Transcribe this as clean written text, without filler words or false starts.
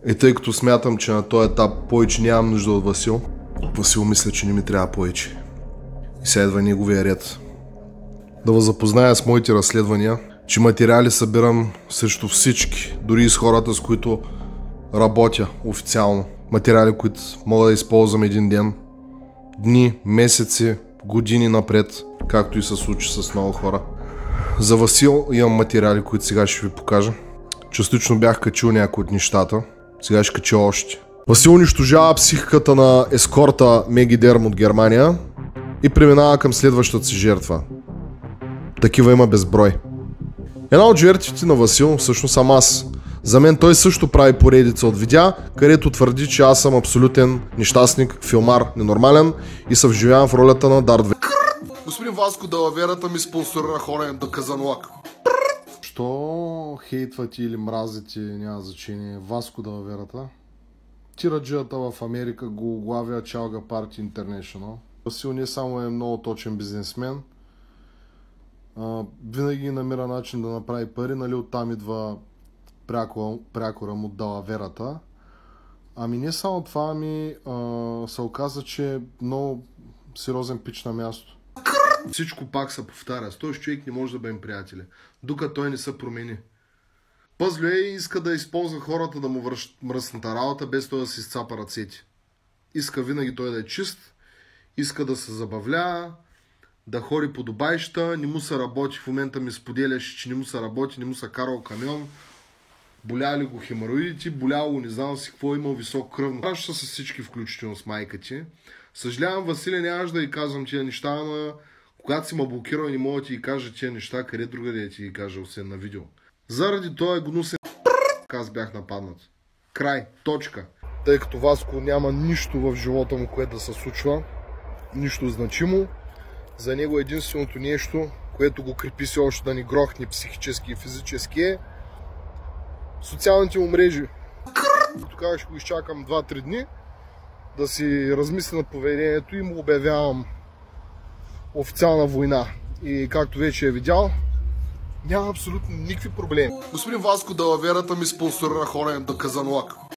И тъй като смятам, че на този етап повече нямам нужда от Васил, Васил мисля, че не ми трябва повече. И следва неговия ред. Да ви запозная с моите разследвания, че материали събирам срещу всички, дори и с хората, с които работя официално. Материали, които мога да използвам един ден, дни, месеци, години напред, както и се случи с много хора. За Васил имам материали, които сега ще ви покажа. Частично бях качил някои от нещата, сега ще кача още. Васил унищожава психиката на ескорта Меги Дерм от Германия и преминава към следващата си жертва. Такива има безброй. Една от жертвите на Васил всъщност съм аз. За мен той също прави поредица от видеа, където твърди, че аз съм абсолютен нещастник, филмар, ненормален и се вживявам в ролята на Дарт Вейдър. Господин Васко Далаверата ми спонсорира хорен до Казанлак. Що хейтвате или мразите, няма значение, Васко Далаверата? Тираджията в Америка го оглавя Чалга Парти Интернешнъл. Васил не само е много точен бизнесмен, винаги намира начин да направи пари, нали, оттам идва прякора му Далаверата. Ами не само това, се оказа, че е много сериозен пич на място. Всичко пак се повтаря. С този човек не може да бъдем приятели, докато той не се промени. Пъзлю иска да използва хората да му вършат мръсната работа, без той да си изцапа ръцете. Иска винаги той да е чист, иска да се забавлява, да ходи по дубайща, не му се работи. В момента ми споделяше, че не му се работи, не му се карал камион. Боляли го хемороидите, боляло не знам си какво, имал висок кръвно. Праща с всички, включително с майка ти. Съжалявам, Василе, нямаш да й казвам тия неща, но когато си ме блокирал, не мога да ти ги кажа тия неща, къде друга да ти ги кажа, освен на видео. Заради този гнусен аз бях нападнат. Край, точка. Тъй като Васко няма нищо в живота му, което да се случва, нищо значимо, за него единственото нещо, което го крепи си още да ни грохне психически и физически, е социалните му мрежи. Тогава ще го изчакам 2-3 дни да си размисля над поведението и му обявявам официална война. И както вече е видял, няма абсолютно никакви проблеми. Господин Васко Далаверата ми спонсорира хорен до Казанлак.